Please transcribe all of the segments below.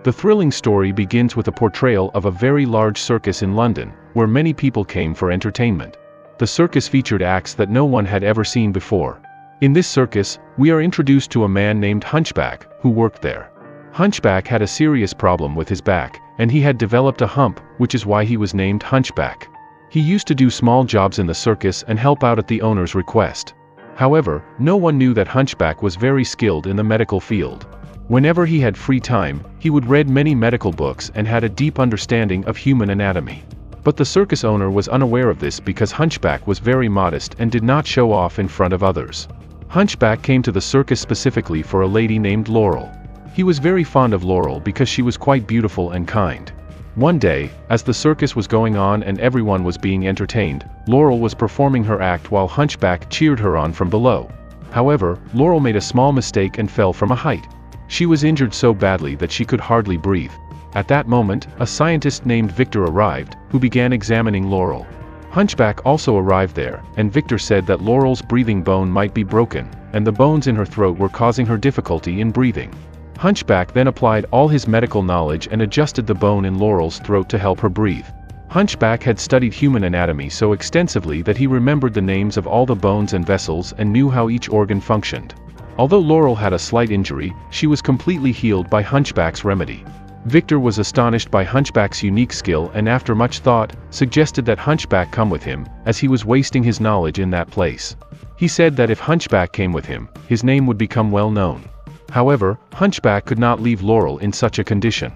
The thrilling story begins with a portrayal of a very large circus in London, where many people came for entertainment. The circus featured acts that no one had ever seen before. In this circus, we are introduced to a man named Hunchback, who worked there. Hunchback had a serious problem with his back, and he had developed a hump, which is why he was named Hunchback. He used to do small jobs in the circus and help out at the owner's request. However, no one knew that Hunchback was very skilled in the medical field. Whenever he had free time, he would read many medical books and had a deep understanding of human anatomy. But the circus owner was unaware of this because Hunchback was very modest and did not show off in front of others. Hunchback came to the circus specifically for a lady named Laurel. He was very fond of Laurel because she was quite beautiful and kind. One day, as the circus was going on and everyone was being entertained, Laurel was performing her act while Hunchback cheered her on from below. However, Laurel made a small mistake and fell from a height. She was injured so badly that she could hardly breathe. At that moment, a scientist named Victor arrived, who began examining Laurel. Hunchback also arrived there, and Victor said that Laurel's breathing bone might be broken, and the bones in her throat were causing her difficulty in breathing. Hunchback then applied all his medical knowledge and adjusted the bone in Laurel's throat to help her breathe. Hunchback had studied human anatomy so extensively that he remembered the names of all the bones and vessels and knew how each organ functioned. Although Laurel had a slight injury, she was completely healed by Hunchback's remedy. Victor was astonished by Hunchback's unique skill and after much thought, suggested that Hunchback come with him, as he was wasting his knowledge in that place. He said that if Hunchback came with him, his name would become well known. However, Hunchback could not leave Laurel in such a condition.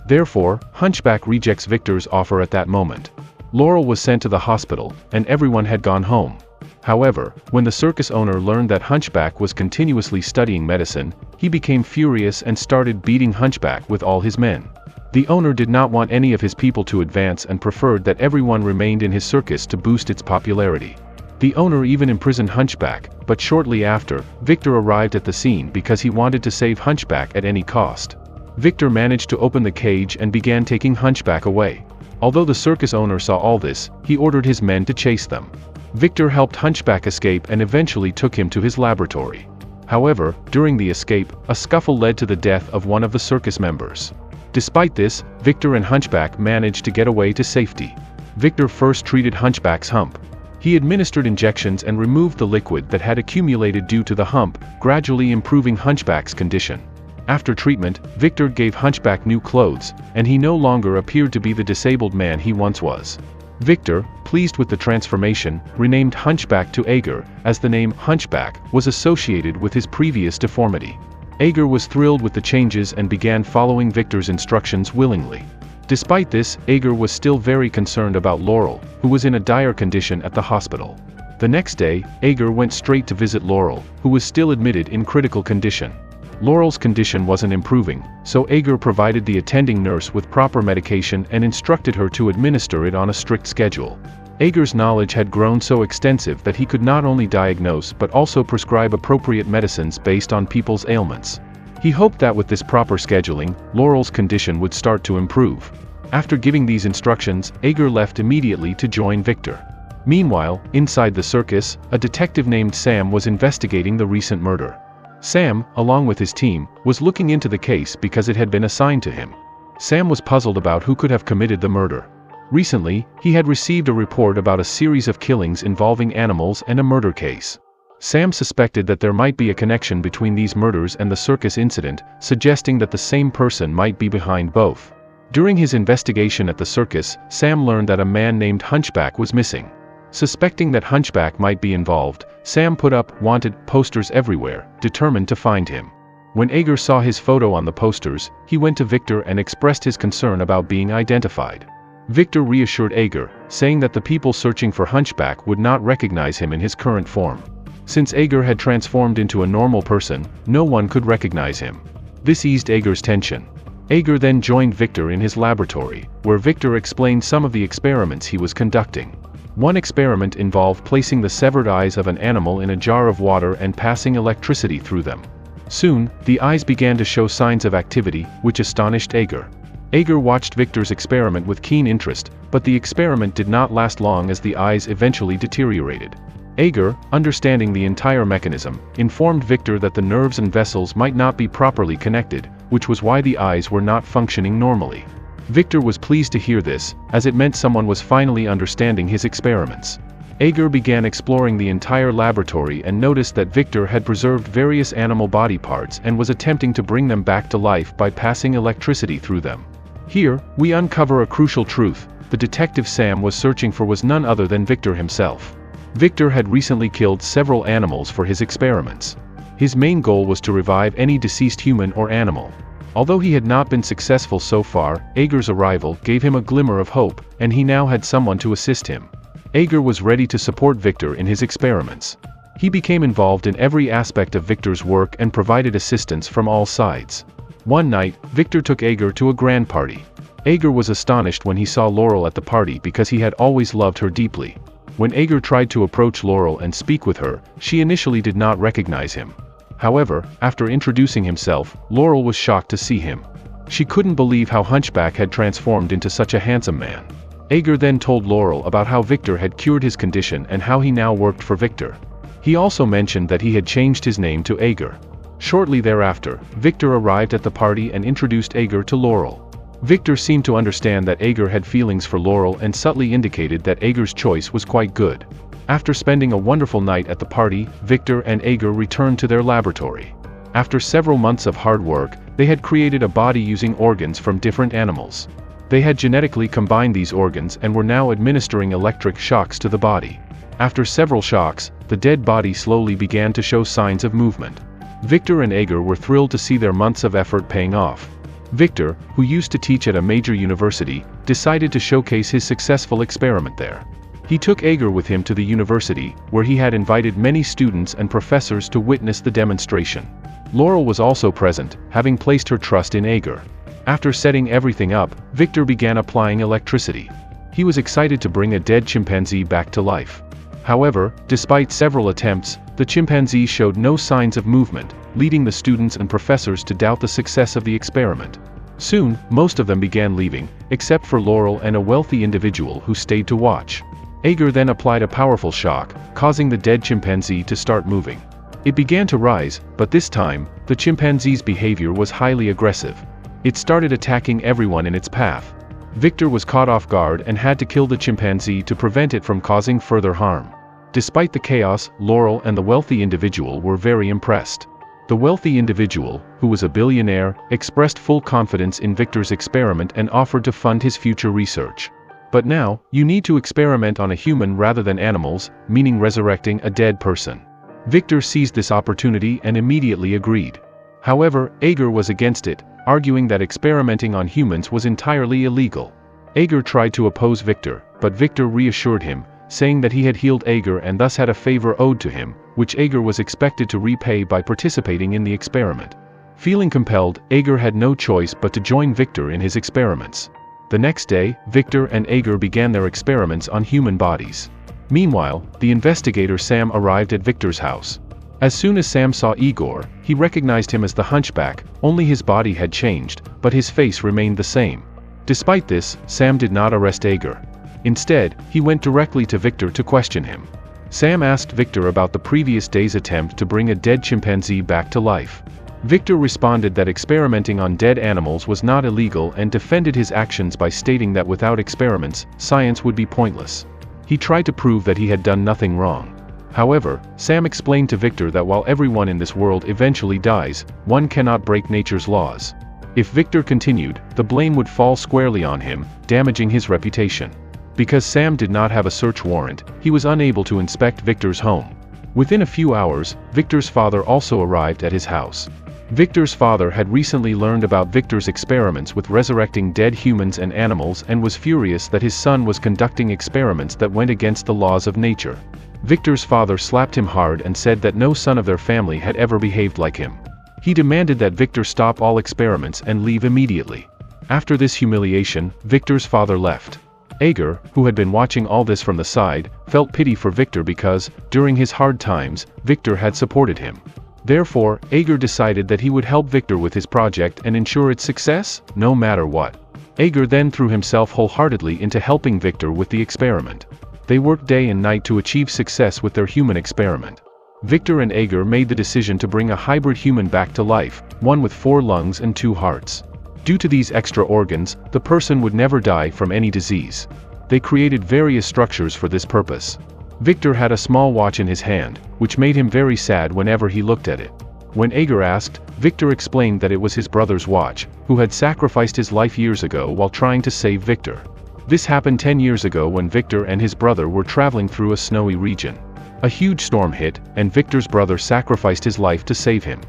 Therefore, Hunchback rejects Victor's offer at that moment. Laurel was sent to the hospital, and everyone had gone home. However, when the circus owner learned that Hunchback was continuously studying medicine, he became furious and started beating Hunchback with all his men. The owner did not want any of his people to advance and preferred that everyone remained in his circus to boost its popularity. The owner even imprisoned Hunchback, but shortly after, Victor arrived at the scene because he wanted to save Hunchback at any cost. Victor managed to open the cage and began taking Hunchback away. Although the circus owner saw all this, he ordered his men to chase them. Victor helped Hunchback escape and eventually took him to his laboratory. However, during the escape, a scuffle led to the death of one of the circus members. Despite this, Victor and Hunchback managed to get away to safety. Victor first treated Hunchback's hump. He administered injections and removed the liquid that had accumulated due to the hump, gradually improving Hunchback's condition. After treatment, Victor gave Hunchback new clothes, and he no longer appeared to be the disabled man he once was. Victor, pleased with the transformation, renamed Hunchback to Agar, as the name Hunchback was associated with his previous deformity. Agar was thrilled with the changes and began following Victor's instructions willingly. Despite this, Agar was still very concerned about Laurel, who was in a dire condition at the hospital. The next day, Agar went straight to visit Laurel, who was still admitted in critical condition. Laurel's condition wasn't improving, so Agar provided the attending nurse with proper medication and instructed her to administer it on a strict schedule. Agar's knowledge had grown so extensive that he could not only diagnose but also prescribe appropriate medicines based on people's ailments. He hoped that with this proper scheduling, Laurel's condition would start to improve. After giving these instructions, Agar left immediately to join Victor. Meanwhile, inside the circus, a detective named Sam was investigating the recent murder. Sam, along with his team, was looking into the case because it had been assigned to him. Sam was puzzled about who could have committed the murder. Recently, he had received a report about a series of killings involving animals and a murder case. Sam suspected that there might be a connection between these murders and the circus incident, suggesting that the same person might be behind both. During his investigation at the circus, Sam learned that a man named Hunchback was missing. Suspecting that Hunchback might be involved, Sam put up "wanted" posters everywhere, determined to find him. When Agar saw his photo on the posters, he went to Victor and expressed his concern about being identified. Victor reassured Agar, saying that the people searching for Hunchback would not recognize him in his current form. Since Agar had transformed into a normal person, no one could recognize him. This eased Agar's tension. Agar then joined Victor in his laboratory, where Victor explained some of the experiments he was conducting. One experiment involved placing the severed eyes of an animal in a jar of water and passing electricity through them. Soon, the eyes began to show signs of activity, which astonished Agar. Agar watched Victor's experiment with keen interest, but the experiment did not last long as the eyes eventually deteriorated. Agar, understanding the entire mechanism, informed Victor that the nerves and vessels might not be properly connected, which was why the eyes were not functioning normally. Victor was pleased to hear this, as it meant someone was finally understanding his experiments. Ager began exploring the entire laboratory and noticed that Victor had preserved various animal body parts and was attempting to bring them back to life by passing electricity through them. Here, we uncover a crucial truth: the detective Sam was searching for was none other than Victor himself. Victor had recently killed several animals for his experiments. His main goal was to revive any deceased human or animal. Although he had not been successful so far, Ager's arrival gave him a glimmer of hope, and he now had someone to assist him. Ager was ready to support Victor in his experiments. He became involved in every aspect of Victor's work and provided assistance from all sides. One night, Victor took Ager to a grand party. Ager was astonished when he saw Laurel at the party because he had always loved her deeply. When Ager tried to approach Laurel and speak with her, she initially did not recognize him. However, after introducing himself, Laurel was shocked to see him. She couldn't believe how Hunchback had transformed into such a handsome man. Ager then told Laurel about how Victor had cured his condition and how he now worked for Victor. He also mentioned that he had changed his name to Ager. Shortly thereafter, Victor arrived at the party and introduced Ager to Laurel. Victor seemed to understand that Ager had feelings for Laurel and subtly indicated that Ager's choice was quite good. After spending a wonderful night at the party, Victor and Ager returned to their laboratory. After several months of hard work, they had created a body using organs from different animals. They had genetically combined these organs and were now administering electric shocks to the body. After several shocks, the dead body slowly began to show signs of movement. Victor and Ager were thrilled to see their months of effort paying off. Victor, who used to teach at a major university, decided to showcase his successful experiment there. He took Ager with him to the university, where he had invited many students and professors to witness the demonstration. Laurel was also present, having placed her trust in Ager. After setting everything up, Victor began applying electricity. He was excited to bring a dead chimpanzee back to life. However, despite several attempts, the chimpanzee showed no signs of movement, leading the students and professors to doubt the success of the experiment. Soon, most of them began leaving, except for Laurel and a wealthy individual who stayed to watch. Ager then applied a powerful shock, causing the dead chimpanzee to start moving. It began to rise, but this time, the chimpanzee's behavior was highly aggressive. It started attacking everyone in its path. Victor was caught off guard and had to kill the chimpanzee to prevent it from causing further harm. Despite the chaos, Laurel and the wealthy individual were very impressed. The wealthy individual, who was a billionaire, expressed full confidence in Victor's experiment and offered to fund his future research. But now, you need to experiment on a human rather than animals, meaning resurrecting a dead person. Victor seized this opportunity and immediately agreed. However, Ager was against it, arguing that experimenting on humans was entirely illegal. Ager tried to oppose Victor, but Victor reassured him, saying that he had healed Ager and thus had a favor owed to him, which Ager was expected to repay by participating in the experiment. Feeling compelled, Ager had no choice but to join Victor in his experiments. The next day, Victor and Ager began their experiments on human bodies. Meanwhile, the investigator Sam arrived at Victor's house. As soon as Sam saw Igor, he recognized him as the Hunchback, only his body had changed, but his face remained the same. Despite this, Sam did not arrest Ager. Instead, he went directly to Victor to question him. Sam asked Victor about the previous day's attempt to bring a dead chimpanzee back to life. Victor responded that experimenting on dead animals was not illegal and defended his actions by stating that without experiments, science would be pointless. He tried to prove that he had done nothing wrong. However, Sam explained to Victor that while everyone in this world eventually dies, one cannot break nature's laws. If Victor continued, the blame would fall squarely on him, damaging his reputation. Because Sam did not have a search warrant, he was unable to inspect Victor's home. Within a few hours, Victor's father also arrived at his house. Victor's father had recently learned about Victor's experiments with resurrecting dead humans and animals and was furious that his son was conducting experiments that went against the laws of nature. Victor's father slapped him hard and said that no son of their family had ever behaved like him. He demanded that Victor stop all experiments and leave immediately. After this humiliation, Victor's father left. Ager, who had been watching all this from the side, felt pity for Victor because, during his hard times, Victor had supported him. Therefore, Ager decided that he would help Victor with his project and ensure its success, no matter what. Ager then threw himself wholeheartedly into helping Victor with the experiment. They worked day and night to achieve success with their human experiment. Victor and Ager made the decision to bring a hybrid human back to life, one with 4 lungs and 2 hearts. Due to these extra organs, the person would never die from any disease. They created various structures for this purpose. Victor had a small watch in his hand, which made him very sad whenever he looked at it. When Ager asked, Victor explained that it was his brother's watch, who had sacrificed his life years ago while trying to save Victor. This happened 10 years ago when Victor and his brother were traveling through a snowy region. A huge storm hit, and Victor's brother sacrificed his life to save him.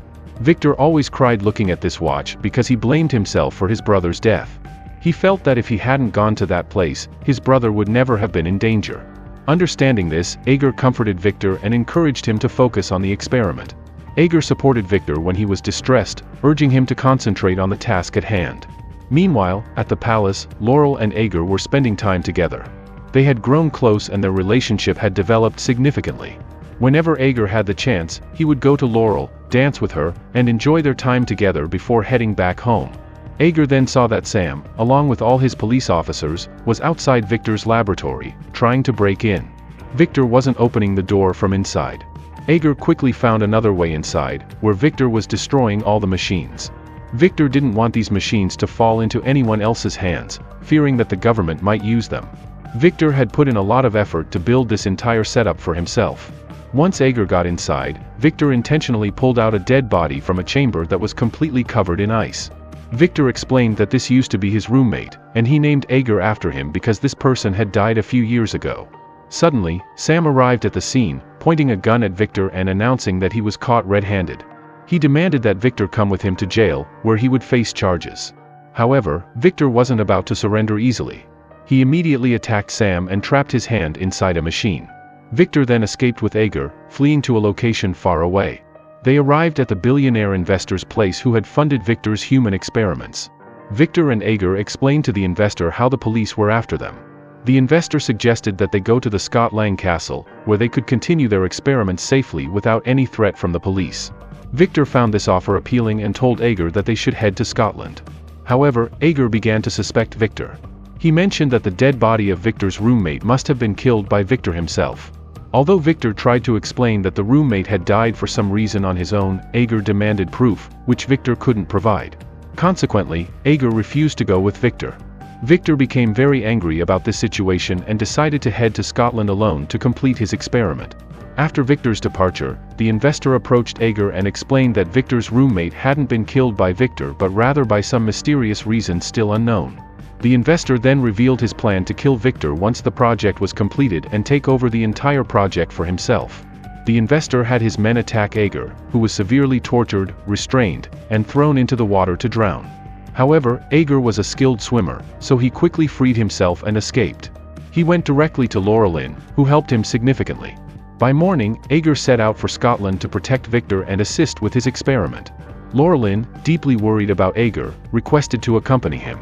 Victor always cried looking at this watch because he blamed himself for his brother's death. He felt that if he hadn't gone to that place, his brother would never have been in danger. Understanding this, Ager comforted Victor and encouraged him to focus on the experiment. Ager supported Victor when he was distressed, urging him to concentrate on the task at hand. Meanwhile, at the palace, Laurel and Ager were spending time together. They had grown close and their relationship had developed significantly. Whenever Ager had the chance, he would go to Laurel, dance with her, and enjoy their time together before heading back home. Ager then saw that Sam, along with all his police officers, was outside Victor's laboratory, trying to break in. Victor wasn't opening the door from inside. Ager quickly found another way inside, where Victor was destroying all the machines. Victor didn't want these machines to fall into anyone else's hands, fearing that the government might use them. Victor had put in a lot of effort to build this entire setup for himself. Once Ager got inside, Victor intentionally pulled out a dead body from a chamber that was completely covered in ice. Victor explained that this used to be his roommate, and he named Ager after him because this person had died a few years ago. Suddenly, Sam arrived at the scene, pointing a gun at Victor and announcing that he was caught red-handed. He demanded that Victor come with him to jail, where he would face charges. However, Victor wasn't about to surrender easily. He immediately attacked Sam and trapped his hand inside a machine. Victor then escaped with Ager, fleeing to a location far away. They arrived at the billionaire investor's place who had funded Victor's human experiments. Victor and Ager explained to the investor how the police were after them. The investor suggested that they go to the Scotland castle, where they could continue their experiments safely without any threat from the police. Victor found this offer appealing and told Ager that they should head to Scotland. However, Ager began to suspect Victor. He mentioned that the dead body of Victor's roommate must have been killed by Victor himself. Although Victor tried to explain that the roommate had died for some reason on his own, Ager demanded proof, which Victor couldn't provide. Consequently, Ager refused to go with Victor. Victor became very angry about this situation and decided to head to Scotland alone to complete his experiment. After Victor's departure, the investor approached Ager and explained that Victor's roommate hadn't been killed by Victor but rather by some mysterious reason still unknown. The investor then revealed his plan to kill Victor once the project was completed and take over the entire project for himself. The investor had his men attack Ager, who was severely tortured, restrained, and thrown into the water to drown. However, Ager was a skilled swimmer, so he quickly freed himself and escaped. He went directly to Laurelin, who helped him significantly. By morning, Ager set out for Scotland to protect Victor and assist with his experiment. Laurelin, deeply worried about Ager, requested to accompany him.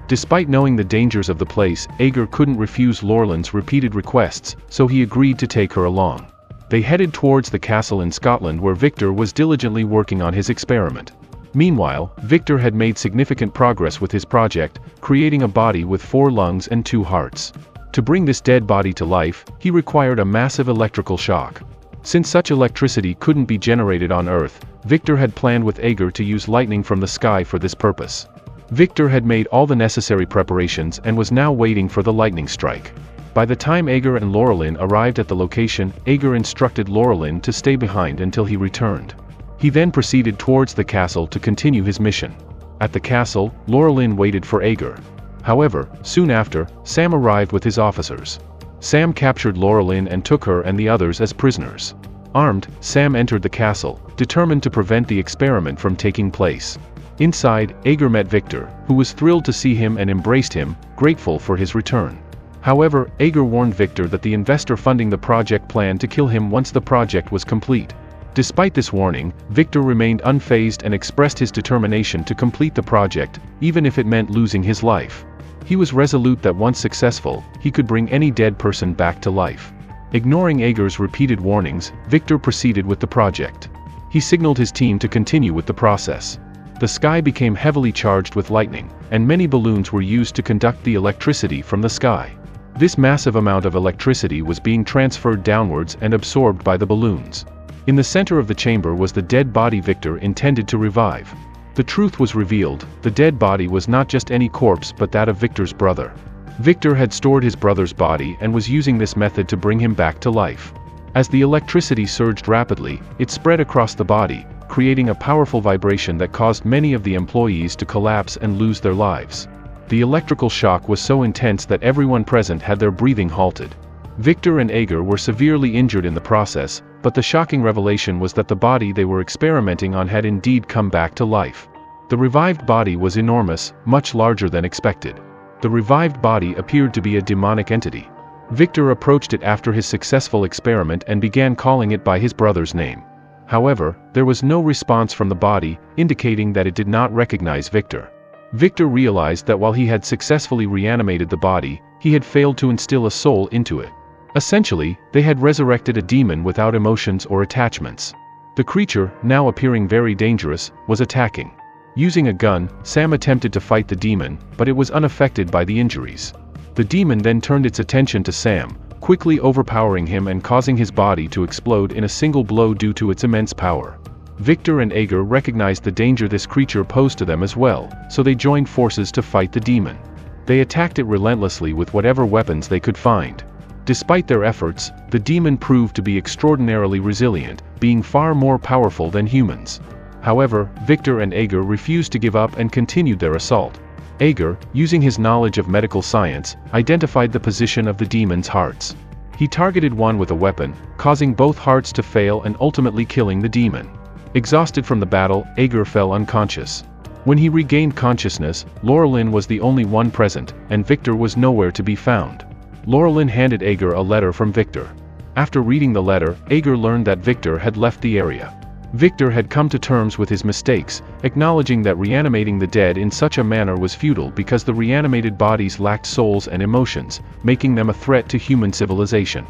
Despite knowing the dangers of the place, Ager couldn't refuse Laurelin's repeated requests, so he agreed to take her along. They headed towards the castle in Scotland where Victor was diligently working on his experiment. Meanwhile, Victor had made significant progress with his project, creating a body with 4 lungs and 2 hearts. To bring this dead body to life, he required a massive electrical shock. Since such electricity couldn't be generated on Earth, Victor had planned with Ager to use lightning from the sky for this purpose. Victor had made all the necessary preparations and was now waiting for the lightning strike. By the time Ager and Laurelin arrived at the location, Ager instructed Laurelin to stay behind until he returned. He then proceeded towards the castle to continue his mission. At the castle, Laurelin waited for Ager. However, soon after, Sam arrived with his officers. Sam captured Laurelin and took her and the others as prisoners. Armed, Sam entered the castle, determined to prevent the experiment from taking place. Inside, Ager met Victor, who was thrilled to see him and embraced him, grateful for his return. However, Ager warned Victor that the investor funding the project planned to kill him once the project was complete. Despite this warning, Victor remained unfazed and expressed his determination to complete the project, even if it meant losing his life. He was resolute that once successful, he could bring any dead person back to life. Ignoring Ager's repeated warnings, Victor proceeded with the project. He signaled his team to continue with the process. The sky became heavily charged with lightning, and many balloons were used to conduct the electricity from the sky. This massive amount of electricity was being transferred downwards and absorbed by the balloons. In the center of the chamber was the dead body Victor intended to revive. The truth was revealed: the dead body was not just any corpse but that of Victor's brother. Victor had stored his brother's body and was using this method to bring him back to life. As the electricity surged rapidly, it spread across the body, creating a powerful vibration that caused many of the employees to collapse and lose their lives. The electrical shock was so intense that everyone present had their breathing halted. Victor and Ager were severely injured in the process, but the shocking revelation was that the body they were experimenting on had indeed come back to life. The revived body was enormous, much larger than expected. The revived body appeared to be a demonic entity. Victor approached it after his successful experiment and began calling it by his brother's name. However, there was no response from the body, indicating that it did not recognize Victor. Victor realized that while he had successfully reanimated the body, he had failed to instill a soul into it. Essentially, they had resurrected a demon without emotions or attachments. The creature, now appearing very dangerous, was attacking. Using a gun, Sam attempted to fight the demon, but it was unaffected by the injuries. The demon then turned its attention to Sam, quickly overpowering him and causing his body to explode in a single blow due to its immense power. Victor and Ager recognized the danger this creature posed to them as well, so they joined forces to fight the demon. They attacked it relentlessly with whatever weapons they could find. Despite their efforts, the demon proved to be extraordinarily resilient, being far more powerful than humans. However, Victor and Ager refused to give up and continued their assault. Ager, using his knowledge of medical science, identified the position of the demon's hearts. He targeted one with a weapon, causing both hearts to fail and ultimately killing the demon. Exhausted from the battle, Ager fell unconscious. When he regained consciousness, Laurelyn was the only one present, and Victor was nowhere to be found. Laurelyn handed Ager a letter from Victor. After reading the letter, Ager learned that Victor had left the area. Victor had come to terms with his mistakes, acknowledging that reanimating the dead in such a manner was futile because the reanimated bodies lacked souls and emotions, making them a threat to human civilization.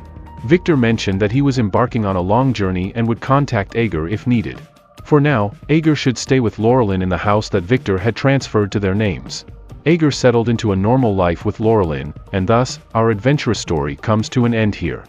Victor mentioned that he was embarking on a long journey and would contact Ager if needed. For now, Ager should stay with Laurelyn in the house that Victor had transferred to their names. Ager settled into a normal life with Laurelyn, and thus, our adventurous story comes to an end here.